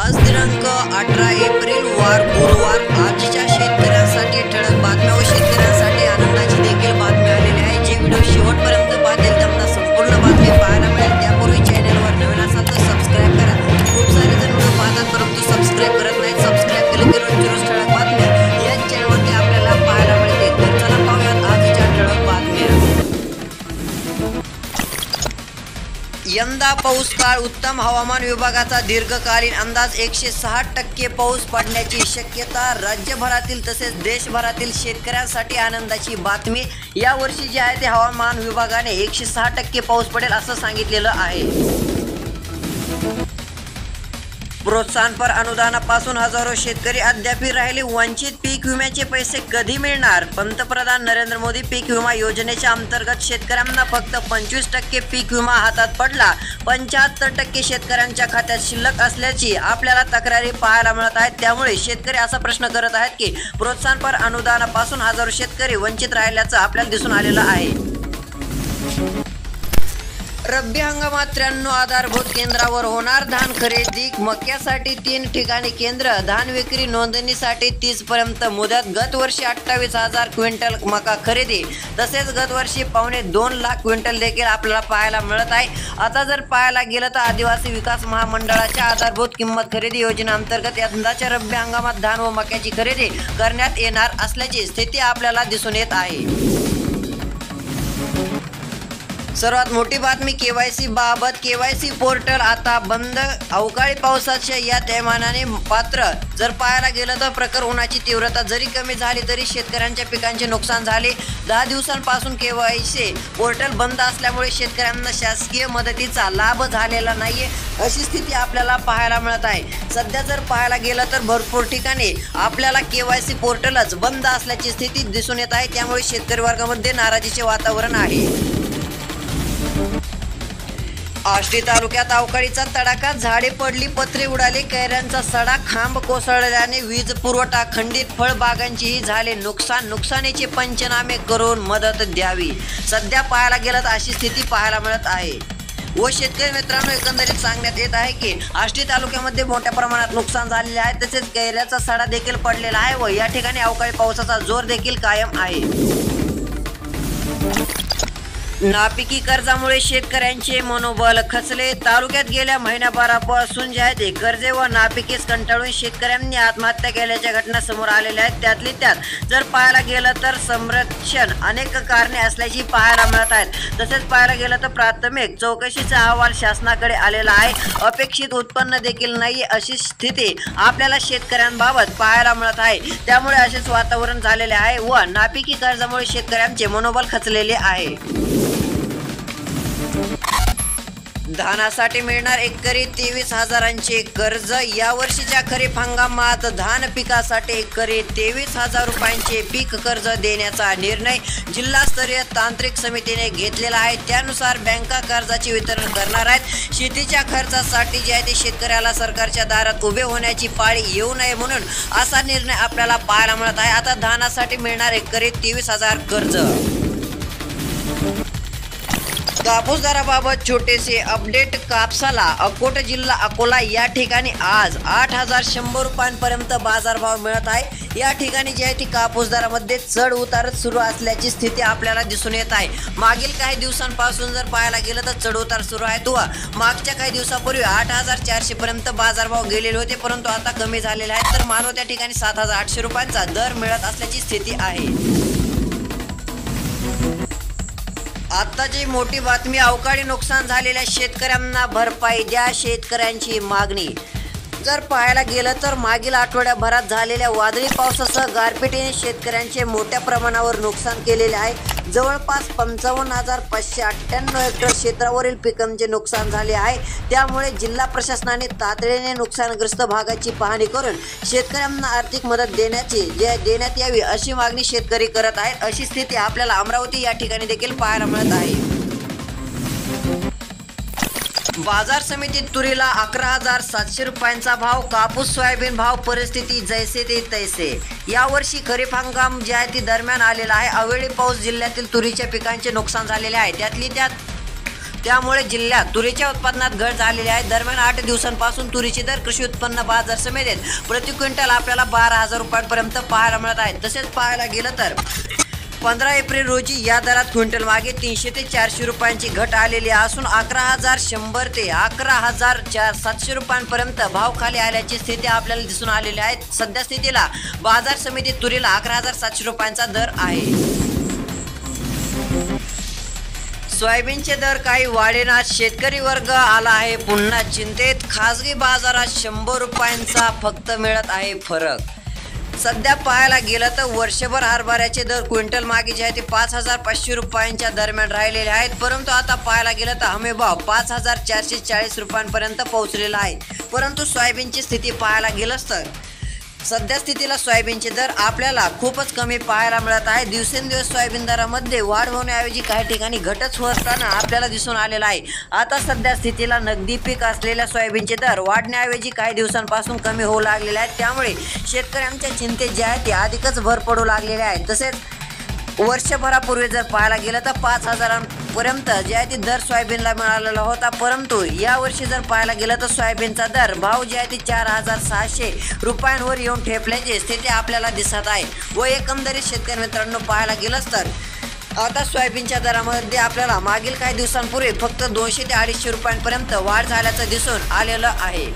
आज दिनांक 18 एप्रिल वार गुरुवार आजच्या शेतकऱ्यांसाठी ठळक बातम्या व शेतकऱ्यांसाठी आनंदाची देखील बातमी आलेली आहे। जे व्हिडिओ शेवटपर्यंत पाहतील त्यांना संपूर्ण बातमी पाहायला मिळेल। त्यापूर्वी चॅनलवर नवीन असाल तर सबस्क्राइब करा। खूप सारे जण व्हिडिओ पाहतात परंतु सबस्क्राइब करत नाहीत। सबस्क्राइब केलं की रोज ठळक बातम्या या चॅनलवरती आपल्याला पाहायला मिळते। तर चला पाहूयात आजच्या ठळक बातम्या। यंदा पाऊस काळ उत्तम। हवामान विभागाचा दीर्घकालीन अंदाज 106% पाऊस पडण्याची शक्यता। राज्यभरातील तसेच देशभरातील शेतकऱ्यांसाठी आनंदाची बातमी। या वर्षी जे आहे ते हवामान विभागाने 106% पाऊस पडेल असं सांगितलेलं आहे। प्रोत्साहनपर अनुदानापासून हजारो शेतकरी अद्याप राहिले वंचित। पीक विम्याचे पैसे कधी मिळणार? पंतप्रधान नरेंद्र मोदी पीक विमा योजनेच्या अंतर्गत शेतकऱ्यांना फक्त 25% पीक विमा हातात पडला। 75% शेतकऱ्यांच्या खात्यात शिल्लक असल्याची आपल्याला तक्रारी पाहायला मिळत आहेत। त्यामुळे शेतकरी असा प्रश्न करत आहेत की प्रोत्साहनपर अनुदानापासून हजारो शेतकरी वंचित राहिल्याचं आपल्याला दिसून आलेलं आहे। रब्बी हंगामात 93 आधारभूत केंद्रावर होणार धान खरेदी। मक्यासाठी 3 ठिकाणी केंद्र। धान विक्री नोंदणीसाठी 30 पर्यंत मुदत। गतवर्षी 28,000 क्विंटल मका खरेदी तसेच गतवर्षी 2.25 लाख क्विंटल देखील आपल्याला पाहायला मिळत आहे। आता जर पाहायला गेलं तर आदिवासी विकास महामंडळाच्या आधारभूत किंमत खरेदी योजना अंतर्गत यंदाच्या रब्बी हंगामात धान व मक्याची खरेदी करण्यात येणार असल्याची स्थिती आपल्याला दिसून येत आहे। सर्वात मोठी बातमी केवायसी बाबत। केवायसी पोर्टल आता बंद। अवकाळी पावसाच्या या थैमानाने पात्र जर पाहायला गेलं तर प्रखर उन्हाची तीव्रता जरी कमी झाली तरी शेतकऱ्यांच्या पिकांचे नुकसान झाले। 10 दिवसांपासून केवायसी पोर्टल बंद असल्यामुळे शेतकऱ्यांना शासकीय मदतीचा लाभ झालेला नाहीये अशी स्थिती आपल्याला पाहायला मिळत आहे। सध्या जर पाहायला गेलं तर भरपूर ठिकाणी आपल्याला केवायसी पोर्टलच बंद असल्याची स्थिती दिसून येत आहे। त्यामुळे शेतकरी वर्गामध्ये नाराजीचे वातावरण आहे। आष्टी तालुक्यात अवकाळीचा तडाखा। झाडे पडली, पत्रे उडाले, कैऱ्यांचा सडा, खांब कोसळल्याने वीज पुरवठा खंडित। फळबागांचेही झाले नुकसान। नुकसानीचे पंचनामे करून मदत द्यावी। सध्या पाहायला गेलं तर अशी स्थिती पाहायला मिळत आहे। व शेतकरी मित्रांनो एकंदरीत सांगण्यात येत आहे की आष्टी तालुक्यामध्ये मोठ्या प्रमाणात नुकसान झालेले आहे तसेच कैऱ्याचा सडा देखील पडलेला आहे व या ठिकाणी अवकाळी पावसाचा जोर देखील कायम आहे। नापिकी कर्जामुळे शेतकऱ्यांचे मनोबल खचले। तालुक्यात गेल्या महिन्याभरापासून जे आहे ते कर्जे व नापिकीस कंटाळून शेतकऱ्यांनी आत्महत्या केल्याच्या घटना समोर आलेल्या आहेत। त्यातली त्यात जर पाहायला गेलं तर संरक्षण अनेक कारणे असल्याची पाहायला मिळत आहेत। तसेच पाहायला गेलं तर प्राथमिक चौकशीचा अहवाल शासनाकडे आलेला आहे। अपेक्षित उत्पन्न देखील नाही अशी स्थिती आपल्याला शेतकऱ्यांबाबत पाहायला मिळत आहे। त्यामुळे असेच वातावरण झालेले आहे व नापिकी कर्जामुळे शेतकऱ्यांचे मनोबल खचलेले आहे। धानासाठी मिळणार एकरी 23,000चे कर्ज। या वर्षीच्या खरीप हंगामात धान पिकासाठी एकरी 23,000 रुपयांचे पीक कर्ज देण्याचा निर्णय जिल्हास्तरीय तांत्रिक समितीने घेतलेला आहे। त्यानुसार बँका कर्जाचे वितरण करणार आहेत। शेतीच्या खर्चासाठी जे आहे ते शेतकऱ्याला सरकारच्या दारात उभे होण्याची पाळी येऊ नये म्हणून असा निर्णय आपल्याला पाहायला मिळत आहे। आता धानासाठी मिळणार एकरी 23,000 कर्ज। कापूस दराबाबत छोटेसे अपडेट। कापसाला अकोट जिल्हा अकोला या ठिकाणी आज 8,100 रुपयांपर्यंत बाजारभाव मिळत आहे। या ठिकाणी जे आहे ती कापूस दरामध्ये चढ उतार सुरू असल्याची स्थिती आपल्याला दिसून येत आहे। मागील काही दिवसांपासून जर पाहायला गेलं तर चढ उतार सुरू आहे व मागच्या काही दिवसापूर्वी 8,400 पर्यंत बाजारभाव गेलेले होते परंतु आता कमी झालेले आहेत। तर मानव त्या ठिकाणी 7,800 रुपयांचा दर मिळत असल्याची स्थिती आहे। आत्ताची मोठी बातमी अवकाळी नुकसान झालेल्या शेतकऱ्यांना भरपाई द्या शेतकऱ्यांची मागणी। जर पाहायला गेलं तर मागील आठवड्याभरात झालेल्या वादळी पावसासह गारपिटीने शेतकऱ्यांचे मोठ्या प्रमाणावर नुकसान केलेले आहे। जवळपास 55,598 हेक्टर क्षेत्रावरील पिकांचे नुकसान झाले आहे। त्यामुळे जिल्हा प्रशासनाने तातडीने नुकसानग्रस्त भागाची पाहणी करून शेतकऱ्यांना आर्थिक मदत देण्यात यावी अशी मागणी शेतकरी करत आहेत। अशी स्थिती आपल्याला अमरावती या ठिकाणी देखील पाहायला मिळत आहे। बाजार समितीत तुरीला 11,700 रुपयांचा भाव। कापूस सोयाबीन भाव परिस्थिती जैसे ते तैसे। यावर्षी खरीप हंगाम जे आहे ती दरम्यान आलेला आहे। अवेळी पाऊस जिल्ह्यातील तुरीच्या पिकांचे नुकसान झालेले आहे। त्यातली त्यात त्यामुळे जिल्ह्यात तुरीच्या उत्पादनात घट झालेली आहे। दरम्यान 8 दिवसांपासून तुरीचे दर कृषी उत्पन्न बाजार समितीत प्रति क्विंटल आपल्याला 12,000 रुपयांपर्यंत पाहायला मिळत आहे। तसेच पाहायला गेलं तर 15 एप्रिल रोजी या दरात क्विंटल मागे 300 ते 400 रुपयांची घट आलेली असून 11,100 ते 11,700 रुपयांपर्यंत भाव खाली आल्याची स्थिती आपल्याला दिसून आलेली आहे। सध्या स्थितीला बाजार समितीत तुरीला 11,700 रुपयांचा दर आहे। सोयाबीनचे दर काही वाढेनात शेतकरी वर्ग आला आहे पुन्हा चिंतेत। खासगी बाजारात 100 रुपयांचा फक्त मिळत आहे फरक। सध्या पाहायला गेलं तर वर्षभर हरभऱ्याचे दर क्विंटल मागे जे आहे ते 5,500 रुपयांच्या दरम्यान राहिलेले आहेत, परंतु आता पाहायला गेलं तर हमीभाव 5,440 रुपयांपर्यंत पोहोचलेला आहे। परंतु सोयाबीनची स्थिती पाहायला गेलंच तर सध्या स्थितीला सोयाबीनचे दर आपल्याला खूपच कमी पाहायला मिळत आहे। दिवसेंदिवस सोयाबीन दरामध्ये वाढ होण्याऐवजी काही ठिकाणी घटच होताना आपल्याला दिसून आलेला आहे। आता सध्या स्थितीला नगदी पीक असलेल्या सोयाबीनचे दर वाढण्याऐवजी काही दिवसांपासून कमी होऊ लागलेले आहेत, त्यामुळे शेतकऱ्यांच्या चिंतेत जे आहे ते अधिकच भर पडू लागलेले आहे। तसेच वर्षभरापूर्वी जर पाहायला गेलं तर 5,000पर्यंत जे आहे ते दर सोयाबीनला मिळालेला होता, परंतु यावर्षी जर पाहायला गेलं तर सोयाबीनचा दर भाव जे आहे ते 4,600 रुपयांवर येऊन ठेपल्याची स्थिती आपल्याला दिसत आहे। व एकंदरीत शेतकरी मित्रांनो पाहायला गेलंच तर आता सोयाबीनच्या दरामध्ये आपल्याला मागील काही दिवसांपूर्वी फक्त 200 ते 250 रुपयांपर्यंत वाढ झाल्याचं दिसून आलेलं आहे।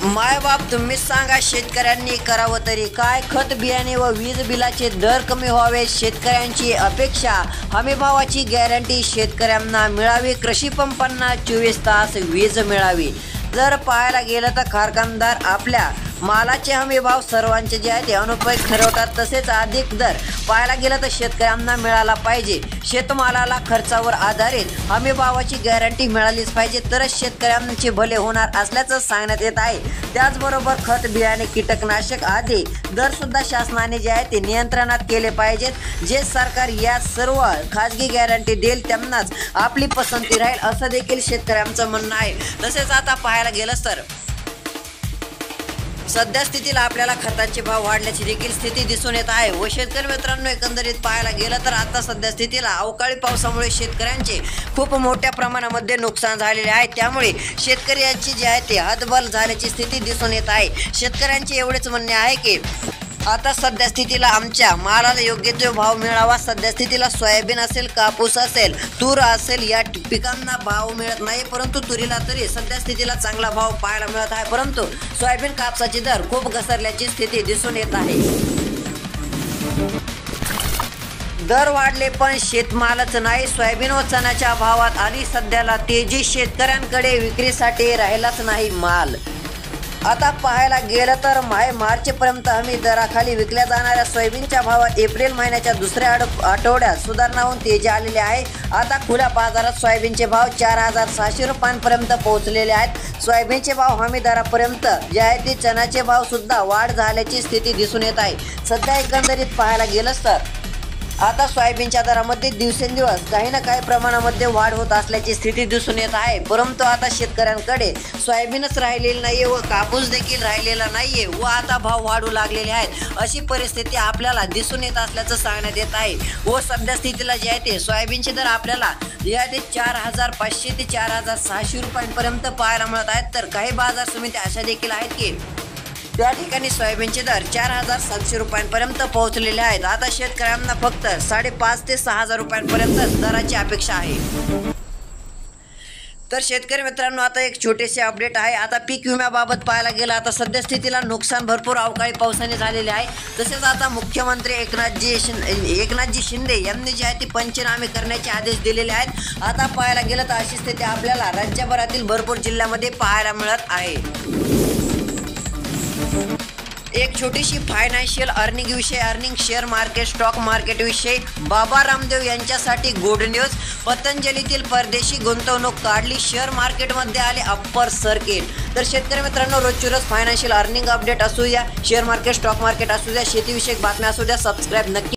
मायबाप तुम्हीच सांगा शेतकऱ्यांनी करावं तरी काय? खत बियाणे व वीज बिलाचे दर कमी व्हावे शेतकऱ्यांची अपेक्षा। हमीभावाची गॅरंटी शेतकऱ्यांना मिळावी। कृषी पंपांना 24 तास वीज मिळावी। जर पाहायला गेलं तर कारखानदार आपल्या मालाचे हमीभाव सर्वांचे जे आहे ते अनुपयुक्त ठरवतात। तसेच अधिक दर पाहायला गेलं तर शेतकऱ्यांना मिळाला पाहिजे। शेतमालाला खर्चावर आधारित हमीभावाची गॅरंटी मिळालीच पाहिजे, तरच शेतकऱ्यांचे भले होणार असल्याचं सांगण्यात येत आहे। त्याचबरोबर खत बियाणे कीटकनाशक आदी दर सुद्धा शासनाने जे आहे ते नियंत्रणात केले पाहिजेत। जे सरकार या सर्व खाजगी गॅरंटी देईल त्यांनाच आपली पसंती राहील असं देखील शेतकऱ्यांचं म्हणणं आहे। तसेच आता पाहायला गेलंच तर सध्या स्थितीला आपल्याला खतांचे भाव वाढल्याची देखील स्थिती दिसून येत आहे। व शेतकरी मित्रांनो एकंदरीत पाहायला गेलं तर आता सध्या स्थितीला अवकाळी पावसामुळे शेतकऱ्यांचे खूप मोठ्या प्रमाणामध्ये नुकसान झालेले आहे, त्यामुळे शेतकऱ्यांची जे आहे ते हतबल झाल्याची स्थिती दिसून येत आहे। शेतकऱ्यांचे एवढेच म्हणणे आहे की आता सध्या स्थितीला आमच्या मालाला योग्य तो भाव मिळावा। सध्या स्थितीला सोयाबीन असेल, कापूस असेल, तूर असेल या पिकांना भाव मिळत नाही, परंतु तुरीला तरी सध्या स्थितीला चांगला भाव पाहायला मिळत आहे। परंतु सोयाबीन कापसाचे दर खूप घसरल्याची स्थिती दिसून येत आहे। दर वाढले पण शेतमालच नाही। सोयाबीन व चण्याच्या भावात आली सध्याला तेजी। शेतकऱ्यांकडे विक्रीसाठी राहिलाच नाही माल। आता पाहायला गेलं तर मार्चपर्यंत हमी दराखाली विकल्या जाणाऱ्या सोयाबीनच्या भावात एप्रिल महिन्याच्या दुसऱ्या आठवड्यात सुधारणा होऊन तेजी आलेली आहे। आता खुल्या बाजारात सोयाबीनचे भाव 4,600 रुपयांपर्यंत पोहोचलेले आहेत। सोयाबीनचे भाव हमी दरापर्यंत जे आहे ते चण्याचे भाव सुद्धा वाढ झाल्याची स्थिती दिसून येत आहे। सध्या एकंदरीत पाहायला गेलंच तर आता सोयाबीनच्या दरामध्ये दिवसेंदिवस काही ना काही प्रमाणामध्ये वाढ होत असल्याची स्थिती दिसून येत आहे, परंतु आता शेतकऱ्यांकडे सोयाबीनच राहिलेली नाहीये व कापूस देखील राहिलेला नाहीये व आता भाव वाढू लागलेले आहेत। अशी परिस्थिती आपल्याला दिसून येत असल्याचं सांगण्यात येत आहे। व सध्या स्थितीला जे आहे ते सोयाबीनचे दर आपल्याला जे आहे ते 4,500 ते 4,600 रुपयांपर्यंत पाहायला मिळत आहेत, तर काही बाजार समित्या अशा देखील आहेत की त्या ठिकाणी सोयाबीनचे दर 4,700 रुपयांपर्यंत पोहोचलेले आहेत। आता शेतकऱ्यांना फक्त 5,500 ते 6,000 रुपयांपर्यंत दराची अपेक्षा आहे। तर शेतकरी मित्रांनो आता एक छोटेसे अपडेट आहे। आता पीक विम्याबाबत पाहायला गेलं आता सध्या स्थितीला नुकसान भरपूर अवकाळी पावसाने झालेले आहे। तसेच आता मुख्यमंत्री एकनाथजी शिंदे यांनी जे आहे ते पंचनामे करण्याचे आदेश दिलेले आहेत। आता पाहायला गेलं तर अशी स्थिती आपल्याला राज्यभरातील भरपूर जिल्ह्यामध्ये पाहायला मिळत आहे। एक छोटीशी financial earning share market stock market विषयी बाबा रामदेव यांच्यासाठी गुड न्यूज। पतंजलीतील परदेशी गुंतवणूक काढली, शेअर मार्केटमध्ये आले अप्पर सर्किट। तर शेतकरी मित्रांनो रोजची रोज फायनान्शियल अर्निंग अपडेट असू द्या, शेअर मार्केट स्टॉक मार्केट असू द्या, शेतीविषयक बातम्या असू द्या, सबस्क्राईब नक्की